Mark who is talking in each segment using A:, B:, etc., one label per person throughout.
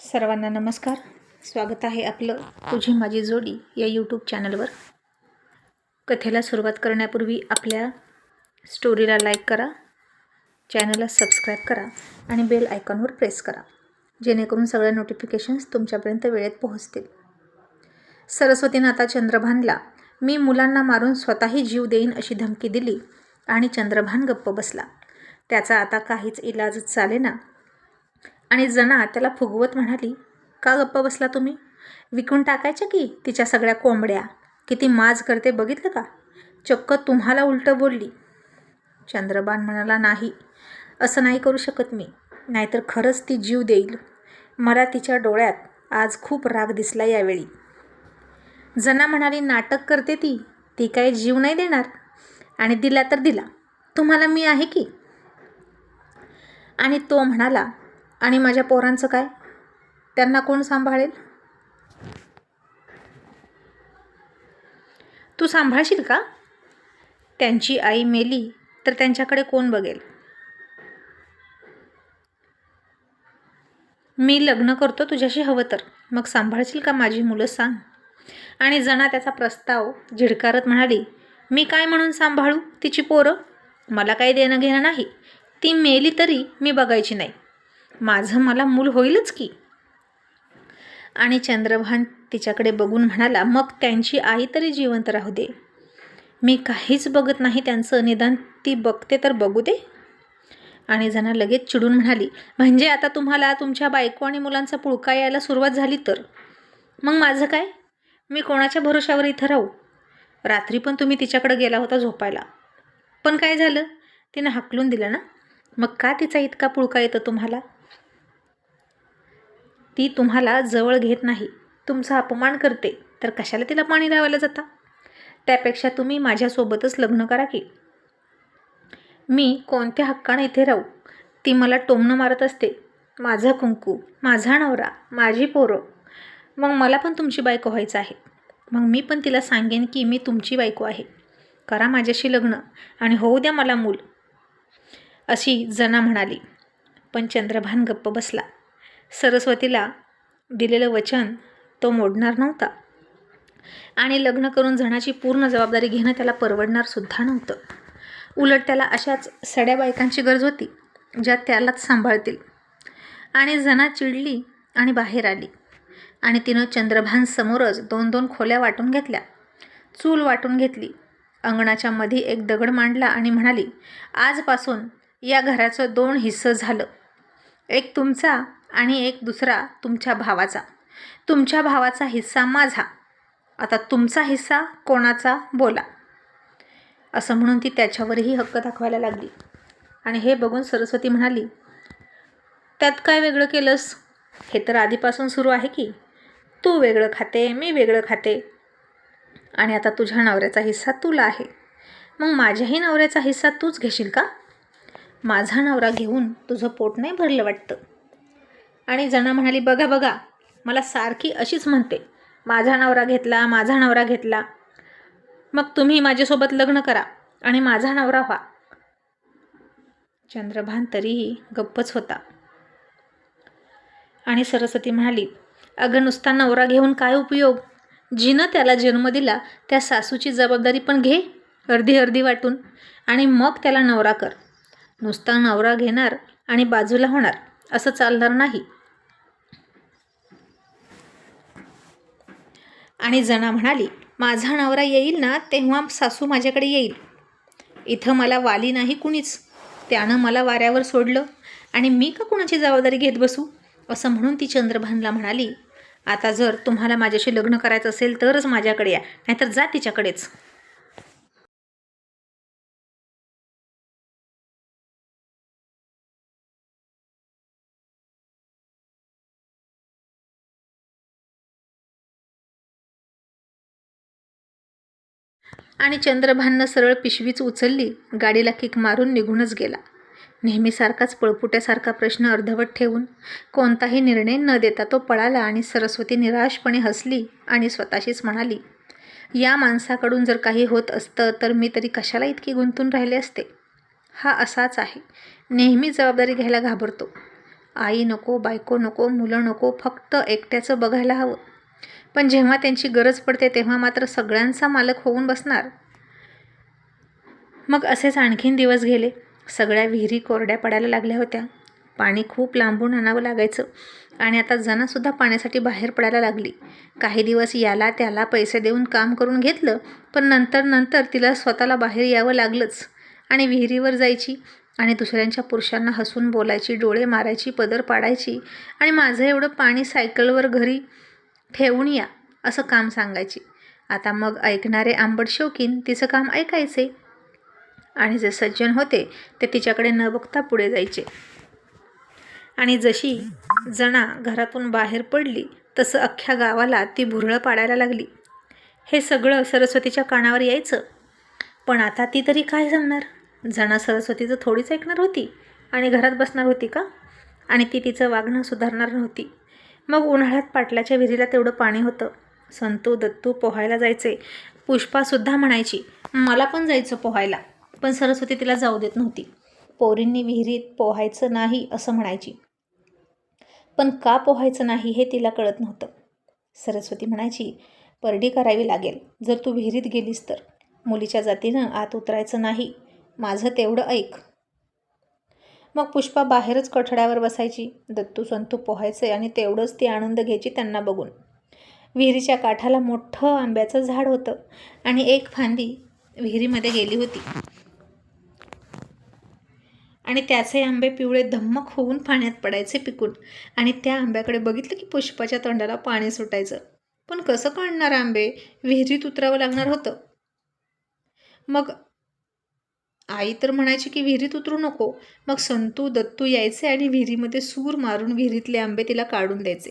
A: सर्वांना नमस्कार. स्वागत आहे आपलं तुझी माझी जोडी या यूट्यूब चॅनलवर. कथेला सुरुवात करण्यापूर्वी आपल्या स्टोरीला लाईक करा, चॅनलला सबस्क्राईब करा आणि बेल आयकॉनवर प्रेस करा, जेणेकरून सगळ्या नोटिफिकेशन्स तुमच्यापर्यंत वेळेत पोहोचतील. सरस्वतीनं आता चंद्रभानला मी मुलांना मारून स्वतःही जीव देईन अशी धमकी दिली आणि चंद्रभान गप्प बसला. त्याचा आता काहीच इलाज चालेना आणि जना त्याला फुगवत म्हणाली, का गप्प बसला तुम्ही? विकून टाकायच्या की तिच्या सगळ्या कोंबड्या. किती माज करते बघितलं का? चक्क तुम्हाला उलटं बोलली. चंद्रभान म्हणाला, नाही, असं नाही करू शकत मी, नाहीतर खरंच ती जीव देईल. मला तिच्या डोळ्यात आज खूप राग दिसला यावेळी. जना म्हणाली, नाटक करते ती काही जीव नाही देणार, आणि दिला तर दिला, तुम्हाला मी आहे की. आणि तो म्हणाला, आणि माझ्या पोरांचं काय? त्यांना कोण सांभाळेल? तू सांभाळशील का? त्यांची आई मेली तर त्यांच्याकडे कोण बघेल? मी लग्न करतो तुझ्याशी हवं तर, मग सांभाळशील का माझी मुलं सांग? आणि जना त्याचा प्रस्ताव झिडकारत म्हणाली, मी काय म्हणून सांभाळू तिची पोरं? मला काही देणं घेणं नाही. ती मेली तरी मी बघायची नाही. माझं मला मूल होईलच की. आणि चंद्रभान तिच्याकडे बघून म्हणाला, मग त्यांची आई तरी जिवंत राहू दे. मी काहीच बघत नाही त्यांचं, निदान ती बघते तर बघू दे. आणि जना लगेच चिडून म्हणाली, म्हणजे आता तुम्हाला तुमच्या बायको आणि मुलांचा पुळका यायला सुरुवात झाली तर? मग माझं काय? मी कोणाच्या भरोशावर इथं राहू? रात्री पण तुम्ही तिच्याकडे गेला होता झोपायला, पण काय झालं? तिनं हाकलून दिलं ना. मग का तिचा इतका पुळका येतं तुम्हाला? ती तुम्हाला जवळ घेत नाही, तुमचा अपमान करते, तर कशाला तिला पाणी लावायला जाता? त्यापेक्षा तुम्ही माझ्यासोबतच लग्न करा की. मी कोणत्या हक्काने इथे राहू? ती मला टोमणं मारत असते. माझं कुंकू, माझा नवरा, माझी पोरं. मग मला पण तुमची बायको व्हायचं आहे. मग मी पण तिला सांगेन की मी तुमची बायको आहे, करा माझ्याशी लग्न आणि होऊ द्या मला मूल, अशी जना म्हणाली. पण चंद्रभान गप्प बसला. सरस्वतीला दिलेलं वचन तो मोडणार नव्हता आणि लग्न करून जनाची पूर्ण जबाबदारी घेणं त्याला परवडणार सुद्धा नव्हतं. उलट त्याला अशाच सड्या बायकांची गरज होती, ज्या त्यालाच सांभाळतील. आणि जना चिडली आणि बाहेर आली आणि तिनं चंद्रभान समोरच 2-2 खोल्या वाटून घेतल्या, चूल वाटून घेतली, अंगणाच्या मध्ये एक दगड मांडला आणि म्हणाली, आजपासून या घराचं 2 हिस्सं झालं, एक तुमचा आणि एक दुसरा तुमच्या भावाचा. तुमच्या भावाचा हिस्सा माझा, आता तुमचा हिस्सा कोणाचा बोला. असं म्हणून ती त्याच्यावरही हक्क दाखवायला लागली. आणि हे बघून सरस्वती म्हणाली, त्यात काय वेगळं केलंस? हे तर आधीपासून सुरू आहे की. तू वेगळं खाते, मी वेगळं खाते, आणि आता तुझ्या नवऱ्याचा हिस्सा तुला आहे. मग माझ्याही नवऱ्याचा हिस्सा तूच घेशील का? माझा नवरा घेऊन तुझं पोट नाही भरलं वाटतं? आणि जना म्हणाली, बघा बघा, मला सारखी अशीच म्हणते, माझा नवरा घेतला, माझा नवरा घेतला. मग तुम्ही माझ्यासोबत लग्न करा आणि माझा नवरा व्हा. चंद्रभान तरीही गप्पच होता. आणि सरस्वती म्हणाली, अगं नुसता नवरा घेऊन काय उपयोग? जिनं त्याला जन्म दिला त्या सासूची जबाबदारी पण घे, अर्धी अर्धी वाटून, आणि मग त्याला नवरा कर. नुसता नवरा घेणार आणि बाजूला होणार असं चालणार नाही. आणि जना म्हणाली, माझा नवरा येईल ना तेव्हा सासू माझ्याकडे येईल. इथं मला वाली नाही कुणीच, त्यानं मला वाऱ्यावर सोडलं आणि मी का कुणाची जबाबदारी घेत बसू? असं म्हणून ती चंद्रभानला म्हणाली, आता जर तुम्हाला माझ्याशी लग्न करायचं असेल तरच माझ्याकडे या, नाहीतर जा तिच्याकडेच. आणि चंद्रभाननं सरळ पिशवीच उचलली, गाडीला किक मारून निघूनच गेला. नेहमीसारखाच पळपुट्यासारखा प्रश्न अर्धवट ठेवून कोणताही निर्णय न देता तो पळाला. आणि सरस्वती निराशपणे हसली आणि स्वतःशीच म्हणाली, या माणसाकडून जर काही होत असतं तर मी तरी कशाला इतकी गुंतून राहिले असते. हा असाच आहे, नेहमी जबाबदारी घ्यायला घाबरतो. आई नको, बायको नको, मुलं नको, फक्त एकट्याचं बघायला हवं. पण जेव्हा त्यांची गरज पडते तेव्हा मात्र सगळ्यांचा मालक होऊन बसणार. मग असेच आणखीन दिवस गेले. सगळ्या विहिरी कोरड्या पडायला लागल्या होत्या. पाणी खूप लांबून आणावं लागायचं आणि आता जनासुद्धा पाण्यासाठी बाहेर पडायला लागली. काही दिवस याला त्याला पैसे देऊन काम करून घेतलं, पण नंतर तिला स्वतःला बाहेर यावं लागलंच आणि विहिरीवर जायची आणि दुसऱ्यांच्या पुरुषांना हसून बोलायची, डोळे मारायची, पदर पाडायची आणि माझं एवढं पाणी सायकलवर घरी ठेवून या असं काम सांगायची. आता मग ऐकणारे आंबट शौकीन तिचं काम ऐकायचे आणि जे सज्जन होते ते तिच्याकडे न बघता पुढे जायचे. आणि जशी जना घरातून बाहेर पडली तसं अख्ख्या गावाला ती भुरळं पाडायला लागली. हे सगळं सरस्वतीच्या कानावर यायचं. पण आता ती तरी काय सांगणार? जना सरस्वतीचं थोडीच ऐकणार होती आणि घरात बसणार होती का? आणि ती तिचं वागणं सुधारणार नव्हती. मग उन्हाळ्यात पाटलाच्या विहिरीला तेवढं पाणी होतं. संतू दत्तू पोहायला जायचे. पुष्पासुद्धा म्हणायची, मला पण जायचं पोहायला. पण सरस्वती तिला जाऊ देत नव्हती. पोरींनी विहिरीत पोहायचं नाही असं म्हणायची. पण का पोहायचं नाही हे तिला कळत नव्हतं. सरस्वती म्हणायची, परडी करावी लागेल जर तू विहिरीत गेलीस तर. मुलीच्या जातीनं आत उतरायचं नाही, माझं तेवढं ऐक. मग पुष्पा बाहेरच कठड्यावर बसायची. दत्तू संतू पोहायचे आणि तेवढंच ती आनंद घ्यायची त्यांना बघून. विहिरीच्या काठाला मोठं आंब्याचं झाड होतं आणि एक फांदी विहिरीमध्ये गेली होती आणि त्याचे आंबे पिवळे धम्मक होऊन पाण्यात पडायचे पिकून. आणि त्या आंब्याकडे बघितलं की पुष्पाच्या तोंडाला पाणी सुटायचं. पण कसं काढणार आंबे? विहिरीत उतरावं लागणार होतं. मग आई तर म्हणायची की विहिरीत उतरू नको. मग संतू दत्तू यायचे आणि विहिरीमध्ये सूर मारून विहिरीतले आंबे तिला काढून द्यायचे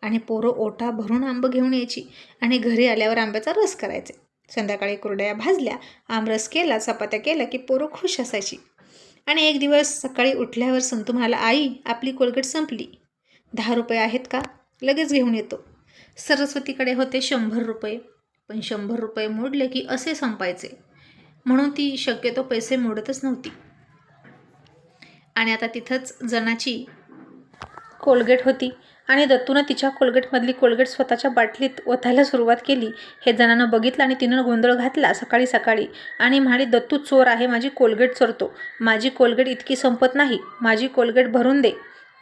A: आणि पोरं ओटा भरून आंबं घेऊन यायची आणि घरी आल्यावर आंब्याचा रस करायचे. संध्याकाळी कुरडया भाजल्या, आमरस केला, चपात्या केल्या की पोरं खुश असायची. आणि एक दिवस सकाळी उठल्यावर संतू म्हणाला, आई आपली कोलगेट संपली, 10 रुपये आहेत का? लगेच घेऊन येतो. सरस्वतीकडे होते 100 रुपये. पण 100 रुपये मोडले की असे संपायचे, म्हणून ती शक्यतो पैसे मोडतच नव्हती. आणि आता तिथंच जनाची कोलगेट होती आणि दत्तूनं तिच्या कोलगेटमधली कोलगेट स्वतःच्या बाटलीत ओतायला सुरुवात केली. हे जनानं बघितलं आणि तिनं गोंधळ घातला सकाळी सकाळी आणि म्हणाली, दत्तू चोर आहे, माझी कोलगेट चोरतो. माझी कोलगेट इतकी संपत नाही, माझी कोलगेट भरून दे,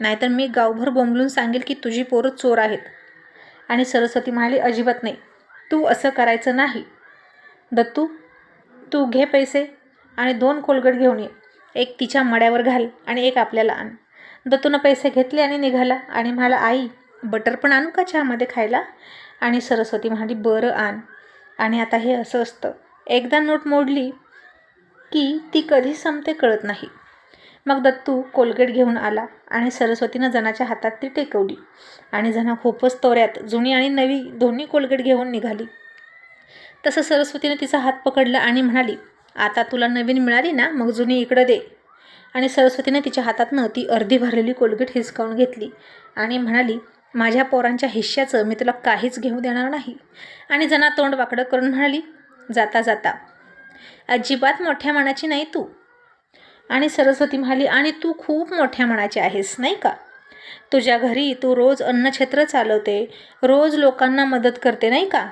A: नाहीतर मी गावभर बोंबलून सांगेल की तुझी पोरं चोर आहेत. आणि सरस्वती म्हणाली, अजिबात नाही, तू असं करायचं नाही. दत्तू तू घे पैसे आणि 2 कोलगेट घेऊन ये. एक तिच्या मड्यावर घाल आणि एक आपल्याला आण. दत्तूनं पैसे घेतले आणि निघाला आणि म्हणाला, आई बटर पण आणू का चहामध्ये खायला? आणि सरस्वती म्हणाली, बरं आण. आणि आता हे असं असतं, एकदा नोट मोडली की ती कधी संपते कळत नाही. मग दत्तू कोलगेट घेऊन आला आणि सरस्वतीनं जनाच्या हातात ती टेकवली आणि जना खूपच तोऱ्यात जुनी आणि नवी दोन्ही कोलगेट घेऊन निघाली. तसं सरस्वतीनं तिचा हात पकडला आणि म्हणाली, आता तुला नवीन मिळाली ना, मग जुनी इकडं दे. आणि सरस्वतीने तिच्या हातातनं ती अर्धी भरलेली कोलगेट हिसकावून घेतली आणि म्हणाली, माझ्या पोरांच्या हिश्श्याचं मी तुला काहीच घेऊ देणार नाही. आणि जना तोंड वाकडं करून म्हणाली, जाता जाता अजिबात मोठ्या मनाची नाही तू. आणि सरस्वती म्हणाली, आणि तू खूप मोठ्या मनाची आहेस नाही का? तुझ्या घरी तू रोज अन्नछत्र चालवते, रोज लोकांना मदत करते नाही का?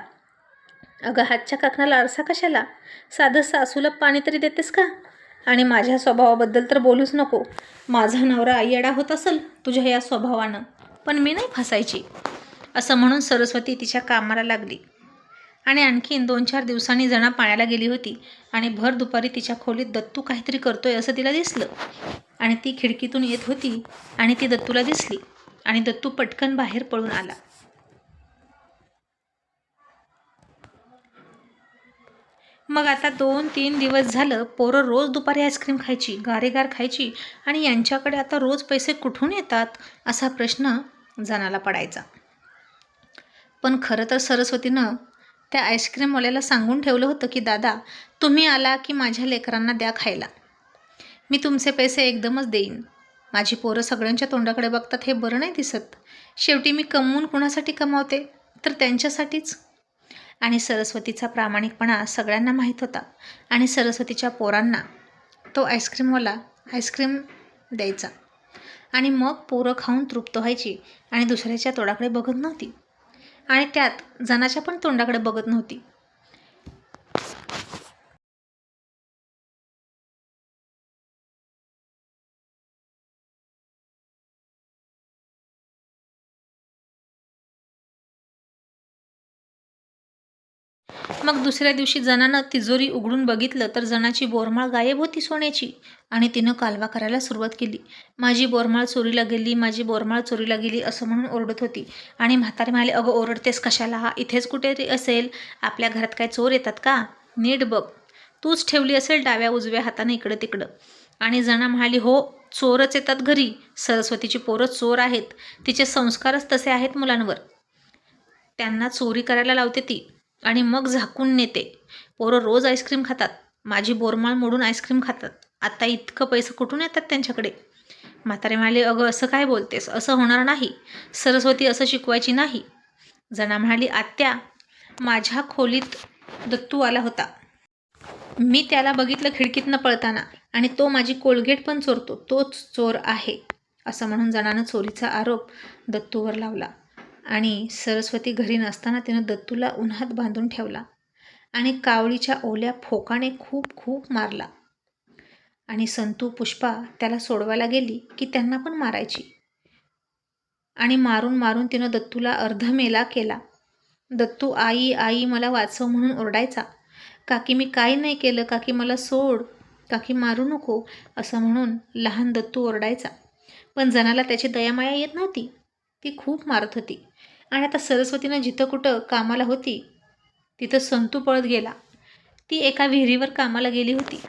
A: अगं हातच्या काकणाला आरसा कशाला? साधं सासूला पाणी तरी देतेस का? आणि माझ्या स्वभावाबद्दल तर बोलूच नको. माझा नवरा येडा होत असेल तुझ्या या स्वभावानं, पण मी नाही फसायची. असं म्हणून सरस्वती तिच्या कामाला लागली. आणि आणखीन 2-4 दिवसांनी जना पाण्याला गेली होती आणि भर दुपारी तिच्या खोलीत दत्तू काहीतरी करतोय असं तिला दिसलं. आणि ती खिडकीतून येत होती आणि ती दत्तूला दिसली आणि दत्तू पटकन बाहेर पळून आला. मग आता 2-3 दिवस झालं पोरं रोज दुपारी आईस्क्रीम खायची, गारेगार खायची आणि यांच्याकडे आता रोज पैसे कुठून येतात असा प्रश्न जनाला पडायचा. पण खरं तर सरस्वतीनं त्या आईस्क्रीमवाल्याला सांगून ठेवलं होतं की दादा तुम्ही आला की माझ्या लेकरांना द्या खायला, मी तुमचे पैसे एकदमच देईन. माझी पोरं सगळ्यांच्या तोंडाकडे बघतात हे बरं नाही दिसत. शेवटी मी कमवून कुणासाठी कमावते तर त्यांच्यासाठीच. आणि सरस्वतीचा प्रामाणिकपणा सगळ्यांना माहीत होता आणि सरस्वतीच्या पोरांना तो आईस्क्रीमवाला आईस्क्रीम द्यायचा. आणि मग पोरं खाऊन तृप्त व्हायची आणि दुसऱ्याच्या तोंडाकडे बघत नव्हती आणि त्यात जनाच्या पण तोंडाकडे बघत नव्हती. मग दुसऱ्या दिवशी जनानं तिजोरी उघडून बघितलं तर जनाची बोरमाळ गायब होती सोन्याची आणि तिनं कालवा करायला सुरुवात केली. माझी बोरमाळ चोरीला गेली, माझी बोरमाळ चोरीला गेली असं म्हणून ओरडत होती. आणि म्हातारे म्हणाले, अगं ओरडतेस कशाला, इथेच कुठेतरी असेल, आपल्या घरात काय चोर येतात का, नीट बघ, तूच ठेवली असेल डाव्या उजव्या हाताने इकडं तिकडं. आणि जना म्हणाली, हो चोरच येतात घरी, सरस्वतीची पोरं चोर आहेत, तिचे संस्कारच तसे आहेत मुलांवर, त्यांना चोरी करायला लावते ती आणि मग झाकून नेते. पोरं रोज आईस्क्रीम खातात, माझी बोरमाळ मोडून आईस्क्रीम खातात, आता इतकं पैसे कुठून येतात त्यांच्याकडे. म्हातारे म्हणाले, अगं असं काय बोलतेस, असं होणार नाही, सरस्वती असं शिकवायची नाही. जना म्हणाली, आत्या, माझ्या खोलीत दत्तू आला होता, मी त्याला बघितलं खिडकीतनं पळताना आणि तो माझी कोलगेट पण चोरतो, तोच चोर आहे. असं म्हणून जनानं चोरीचा आरोप दत्तूवर लावला. आणि सरस्वती घरी नसताना तिनं दत्तूला उन्हात बांधून ठेवला आणि कावळीच्या ओल्या फोकाने खूप खूप मारला. आणि संतू पुष्पा त्याला सोडवायला गेली की त्यांना पण मारायची. आणि मारून मारून तिनं दत्तूला अर्धमेला केला. दत्तू आई आई मला वाचव म्हणून ओरडायचा. काकी मी काही नाही केलं, काकी मला सोड, काकी मारू नको असं म्हणून लहान दत्तू ओरडायचा. पण जनाला त्याची दयामाया येत नव्हती, ती खूप मारत होती. आणि आता सरस्वतीनं जिथं कुठं कामाला होती तिथं संतू पळत गेला. ती एका विहिरीवर कामाला गेली होती.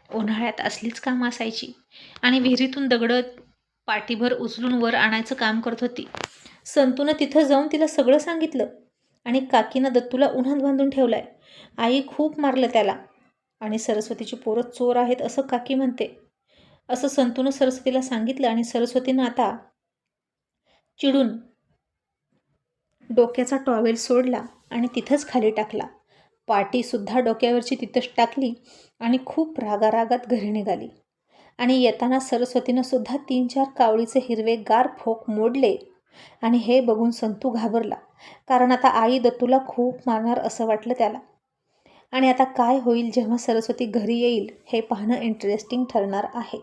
A: उन्हाळ्यात असलीच कामं असायची आणि विहिरीतून दगडं पाठीभर उचलून वर आणायचं काम करत होती. संतूनं तिथं जाऊन तिला सगळं सांगितलं आणि काकीनं दत्तूला उन्हात बांधून ठेवलाय. आई खूप मारलं त्याला आणि सरस्वतीची पोरं चोर आहेत असं काकी म्हणते. असं संतूनं सरस्वतीला सांगितलं आणि सरस्वतीनं आता चिडून डोक्याचा टॉवेल सोडला आणि तिथंच खाली टाकला. पाटीसुद्धा डोक्यावरची तिथंच टाकली आणि खूप रागारागात घरी निघाली. आणि येताना सरस्वतीनं सुद्धा 3-4 कावळीचे हिरवेगार फोक मोडले. आणि हे बघून संतू घाबरला, कारण आता आई दत्तूला खूप मारणार असं वाटलं त्याला. आणि आता काय होईल जेव्हा सरस्वती घरी येईल हे पाहणं इंटरेस्टिंग ठरणार आहे.